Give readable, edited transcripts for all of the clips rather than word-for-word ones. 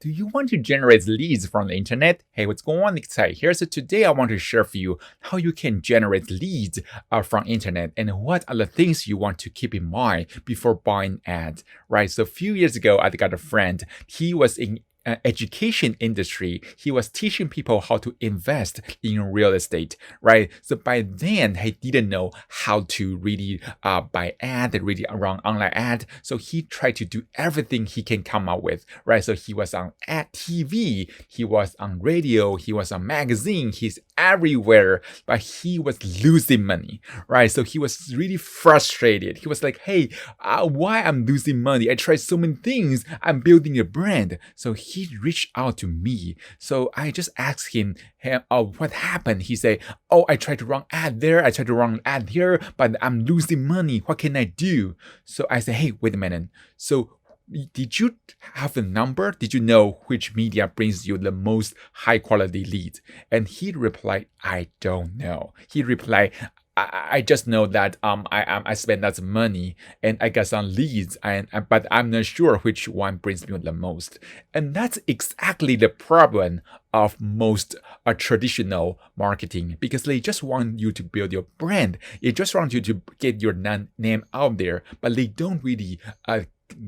Do you want to generate leads from the internet? Hey, what's going on, Nick here. So today I want to share with you how you can generate leads from internet and what are the things you want to keep in mind before buying ads, right? So a few years ago, I got a friend. He was in education industry. He was teaching people how to invest in real estate, right? So by then he didn't know how to really buy ad, really run online ad. So he tried to do everything he can come up with, right? So he was on ad TV, he was on radio, he was on magazine, he's everywhere, but he was losing money, right? So he was really frustrated. He was like, hey, why I'm losing money? I tried so many things. I'm building a brand. So he reached out to me. So I just asked him, hey, what happened? He said, oh, I tried to run ad there. I tried to run ad here, but I'm losing money. What can I do? So I said, hey, wait a minute. So did you have a number? Did you know which media brings you the most high quality leads? And he replied, I don't know. He replied, I just know that I spend lots of money and I get some leads, but I'm not sure which one brings me the most. And that's exactly the problem of most traditional marketing, because they just want you to build your brand. They just want you to get your name out there, but they don't really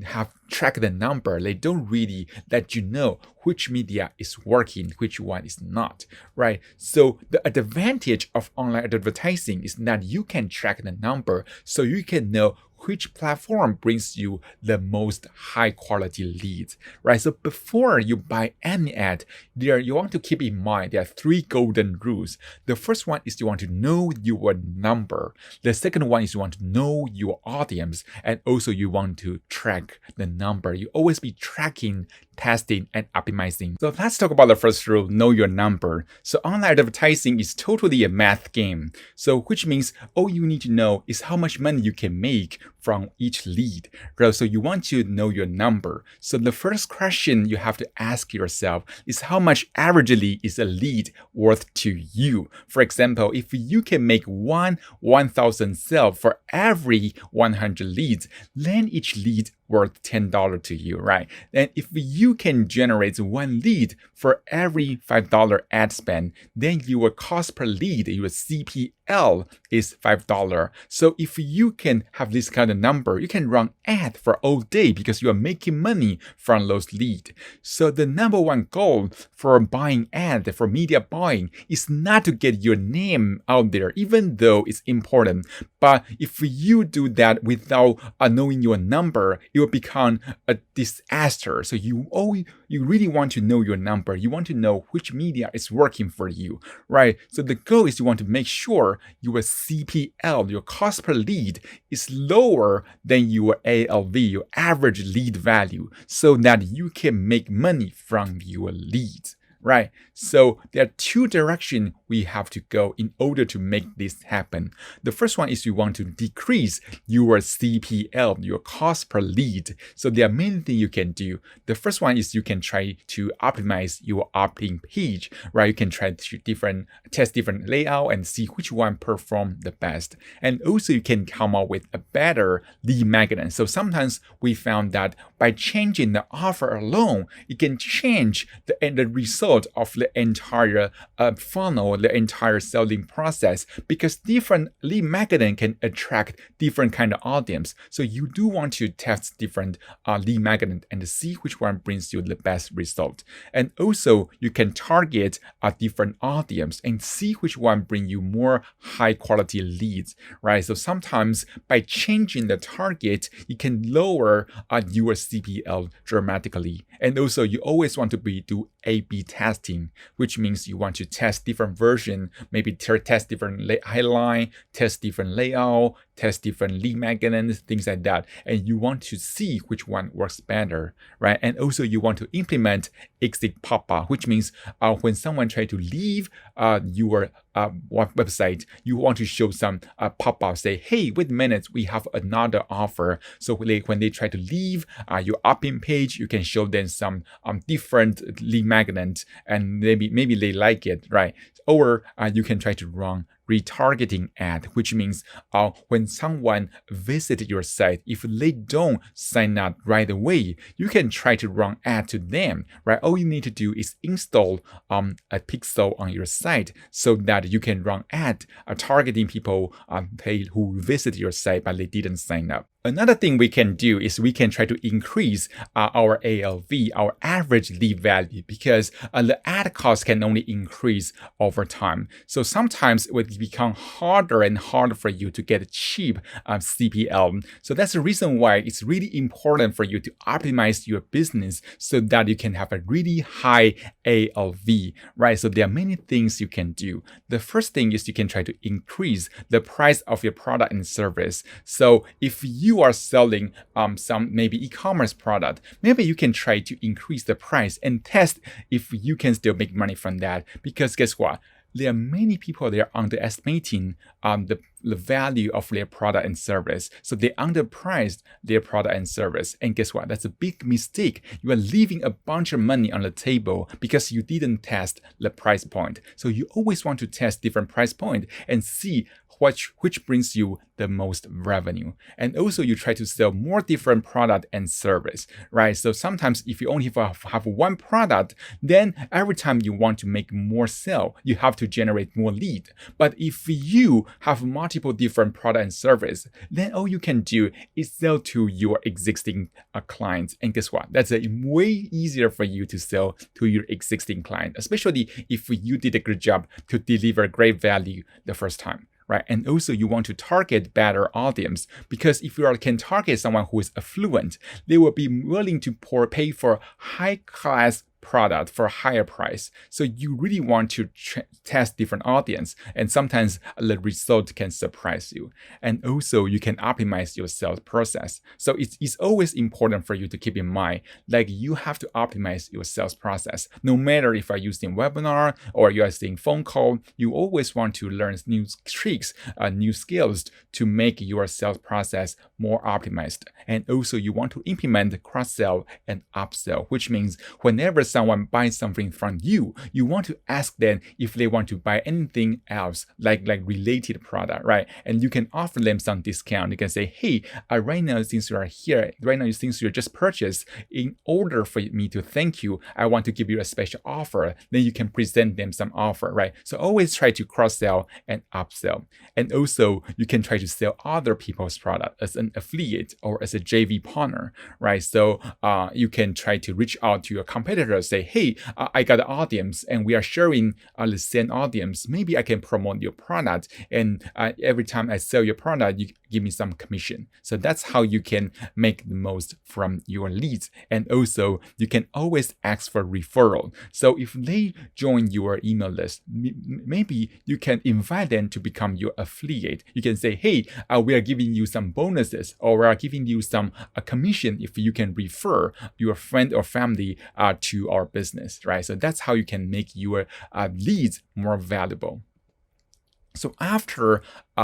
have track the number. They don't really let you know which media is working, which one is not, right? So the advantage of online advertising is that you can track the number, so you can know which platform brings you the most high quality leads, right? So before you buy any ad, you want to keep in mind there are three golden rules. The first one is you want to know your number. The second one is you want to know your audience, and also you want to track the number. You always be tracking, testing, and optimizing. So let's talk about the first rule, know your number. So online advertising is totally a math game. So which means all you need to know is how much money you can make from each lead. So you want to know your number. So the first question you have to ask yourself is how much averagely is a lead worth to you? For example, if you can make 1,000 sales for every 100 leads, then each lead worth $10 to you, right? And if you can generate one lead for every $5 ad spend, then your cost per lead, your CPL, is $5. So if you can have this kind of number, you can run ad for all day because you are making money from those leads. So the number one goal for buying ad, for media buying, is not to get your name out there, even though it's important. But if you do that without knowing your number, it will become a disaster. So you really want to know your number. You want to know which media is working for you, right? So the goal is you want to make sure your CPL, your cost per lead, is lower than your ALV, your average lead value, so that you can make money from your leads, right? So there are two directions we have to go in order to make this happen. The first one is you want to decrease your CPL, your cost per lead. So there are many things you can do. The first one is you can try to optimize your opt-in page, right? You can try to test different layout and see which one perform the best. And also you can come up with a better lead magnet. So sometimes we found that by changing the offer alone, it can change the result of the entire funnel, the entire selling process, because different lead magnet can attract different kind of audience. So you do want to test different lead magnet and see which one brings you the best result. And also you can target a different audience and see which one bring you more high quality leads, right? So sometimes by changing the target, you can lower your CPL dramatically. And also you always want to do A/B testing, which means you want to test different version, maybe test different headline, test different layout, test different lead magnets, things like that. And you want to see which one works better, right? And also you want to implement exit pop-up, which means when someone tries to leave your website, you want to show some pop-up, say, hey, wait a minute, we have another offer. So when they try to leave your opt-in page, you can show them some different lead magnet, and maybe they like it, right? Or you can try to run retargeting ad, which means when someone visits your site, if they don't sign up right away, you can try to run ad to them, right? All you need to do is install a pixel on your site so that you can run ad targeting people who visit your site but they didn't sign up. Another thing we can do is we can try to increase our ALV, our average lead value, because the ad cost can only increase over time. So sometimes it will become harder and harder for you to get cheap CPL. So that's the reason why it's really important for you to optimize your business so that you can have a really high ALV, right? So there are many things you can do. The first thing is you can try to increase the price of your product and service. So if you are selling some maybe e-commerce product, maybe you can try to increase the price and test if you can still make money from that. Because guess what? There are many people that are underestimating the value of their product and service. So they underpriced their product and service. And guess what? That's a big mistake. You are leaving a bunch of money on the table because you didn't test the price point. So you always want to test different price point and see which brings you the most revenue. And also you try to sell more different product and service, right? So sometimes if you only have one product, then every time you want to make more sale, you have to generate more lead. But if you have multiple different product and service, then all you can do is sell to your existing clients. And guess what? That's way easier for you to sell to your existing client, especially if you did a good job to deliver great value the first time. Right. And also you want to target better audience, because if you can target someone who is affluent, they will be willing to pay for high class product for a higher price. So you really want to test different audience, and sometimes the result can surprise you. And also you can optimize your sales process. So it's always important for you to keep in mind, like you have to optimize your sales process. No matter if you're using webinar or you're using phone call, you always want to learn new tricks, new skills to make your sales process more optimized. And also you want to implement cross-sell and upsell, which means whenever someone buys something from you, you want to ask them if they want to buy anything else, like related product, right? And you can offer them some discount. You can say, hey, right now, since you are here, since you just purchased, in order for me to thank you, I want to give you a special offer. Then you can present them some offer, right? So always try to cross-sell and upsell. And also you can try to sell other people's product as an affiliate or as a JV partner, right? So you can try to reach out to your competitors, say, hey, I got an audience and we are sharing the same audience. Maybe I can promote your product, and every time I sell your product, you give me some commission. So that's how you can make the most from your leads. And also you can always ask for referral. So if they join your email list, maybe you can invite them to become your affiliate. You can say, hey, we are giving you some bonuses, or we are giving you some commission if you can refer your friend or family to our business, right? So that's how you can make your leads more valuable. So after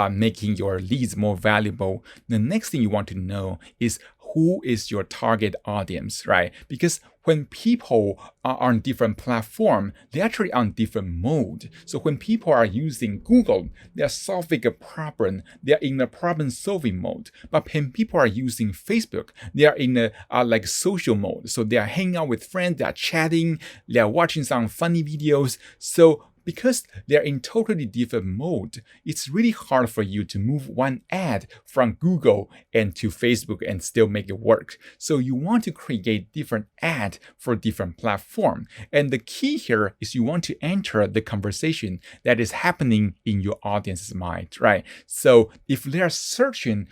making your leads more valuable, the next thing you want to know is who is your target audience, right? Because when people are on different platform, they're actually on different mode. So when people are using Google, they're solving a problem. They're in a problem-solving mode. But when people are using Facebook, they are in a like social mode. So they are hanging out with friends, they are chatting, they are watching some funny videos. So because they're in totally different mode, it's really hard for you to move one ad from Google and to Facebook and still make it work. So you want to create different ad for different platform. And the key here is you want to enter the conversation that is happening in your audience's mind, right? So if they're searching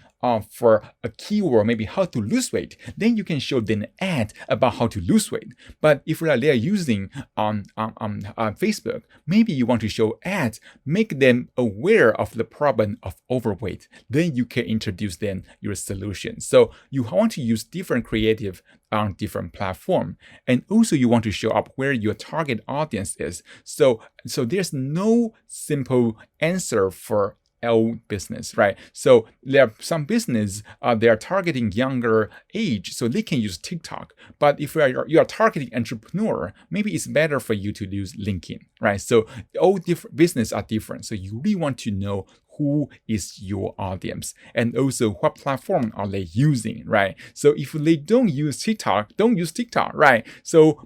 for a keyword, maybe how to lose weight, then you can show them an ad about how to lose weight. But if they are using Facebook, maybe you want to show ads, make them aware of the problem of overweight. Then you can introduce them your solution. So you want to use different creative on different platform. And also you want to show up where your target audience is. So there's no simple answer for old business, right? So there are some business they are targeting younger age, so they can use TikTok. But if you are targeting entrepreneur, maybe it's better for you to use LinkedIn, right? So all different business are different. So you really want to know who is your audience and also what platform are they using, right? So if they don't use TikTok, don't use TikTok, right? So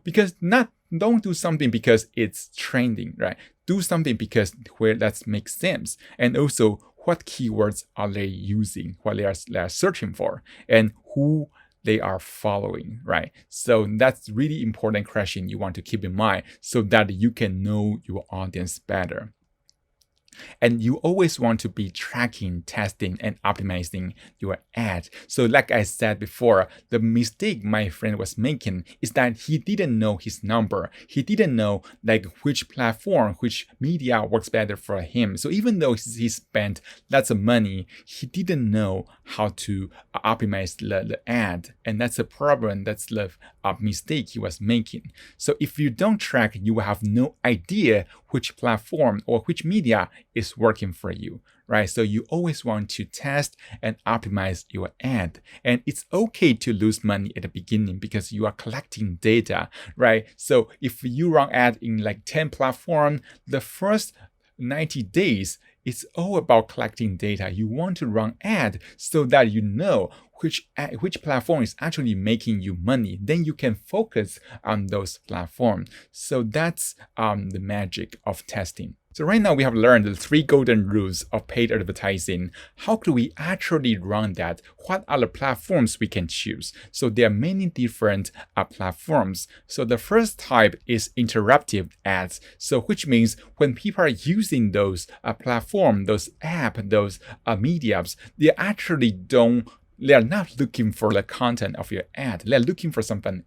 don't do something because it's trending, right? Do something because where that makes sense. And also what keywords are they using, what they are searching for, and who they are following, right? So that's really important question you want to keep in mind so that you can know your audience better. And you always want to be tracking, testing, and optimizing your ad. So like I said before, the mistake my friend was making is that he didn't know his number. He didn't know like which platform, which media works better for him. So even though he spent lots of money, he didn't know how to optimize the ad. And that's a problem. That's the mistake he was making. So if you don't track, you will have no idea which platform or which media is working for you, right? So you always want to test and optimize your ad. And it's okay to lose money at the beginning because you are collecting data, right? So if you run ad in like 10 platforms, the first 90 days, it's all about collecting data. You want to run ad so that you know which platform is actually making you money. Then you can focus on those platforms. So that's the magic of testing. So right now we have learned the 3 golden rules of paid advertising. How do we actually run that? What are the platforms we can choose? So there are many different platforms. So the first type is interruptive ads. So which means when people are using those platforms, those apps, those mediums, they are not looking for the content of your ad. They're looking for something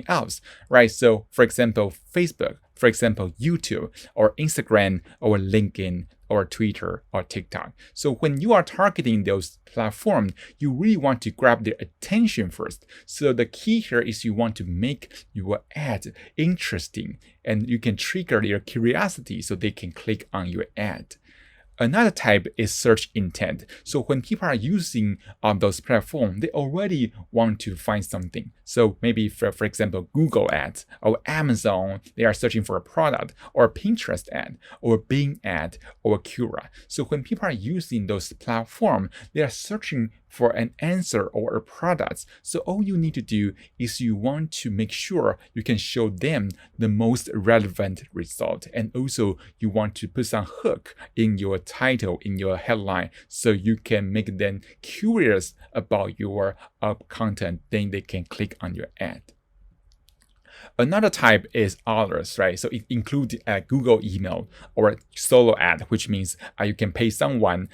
else, right? So for example, Facebook, for example, YouTube or Instagram or LinkedIn or Twitter or TikTok. So when you are targeting those platforms, you really want to grab their attention first. So the key here is you want to make your ad interesting and you can trigger their curiosity so they can click on your ad. Another type is search intent. So when people are using those platforms, they already want to find something. So maybe for example, Google ads or Amazon, they are searching for a product, or Pinterest ad or Bing ad or Quora. So when people are using those platforms, they are searching for an answer or a product. So all you need to do is you want to make sure you can show them the most relevant result. And also you want to put some hook in your title, in your headline, so you can make them curious about your content. Then they can click on your ad. Another type is others, right? So it includes Google email or solo ad, which means you can pay someone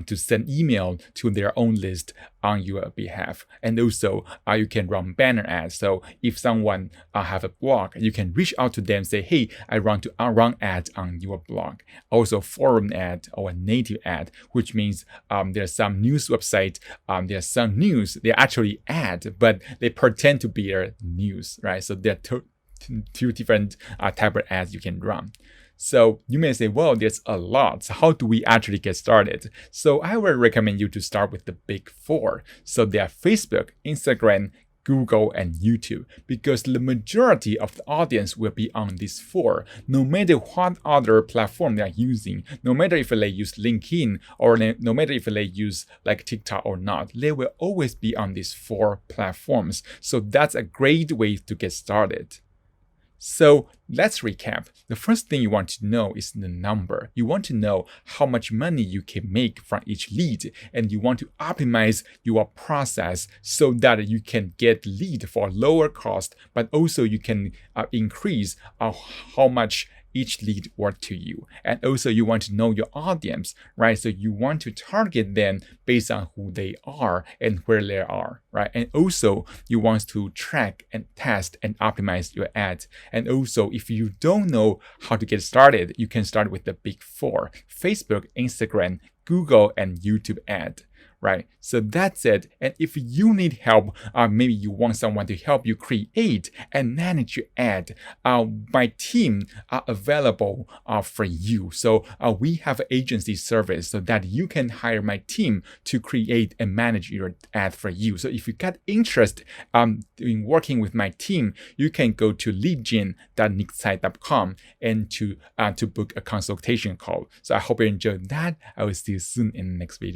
to send email to their own list on your behalf. And also you can run banner ads. So if someone have a blog, you can reach out to them and say, hey, I want to run ads on your blog. Also forum ad or native ad, which means there's some news website, there's some news, they're actually ad, but they pretend to be a news, right? So there are two different type of ads you can run. So you may say, well, there's a lot. So how do we actually get started? So I would recommend you to start with the big 4. So they are Facebook, Instagram, Google, and YouTube, because the majority of the audience will be on these 4, no matter what other platform they are using, no matter if they use LinkedIn or no matter if they use like TikTok or not, they will always be on these 4 platforms. So that's a great way to get started. So let's recap. The first thing you want to know is the number. You want to know how much money you can make from each lead, and you want to optimize your process so that you can get lead for lower cost, but also you can increase how much each lead worth to you. And also you want to know your audience, right? So you want to target them based on who they are and where they are, right? And also you want to track and test and optimize your ads. And also if you don't know how to get started, you can start with the big 4: Facebook, Instagram, Google, and YouTube ad. right? So that's it. And if you need help, maybe you want someone to help you create and manage your ad, my team are available for you. So we have an agency service so that you can hire my team to create and manage your ad for you. So if you got interest in working with my team, you can go to leadgen.nicktsai.com and to book a consultation call. So I hope you enjoyed that. I will see you soon in the next video.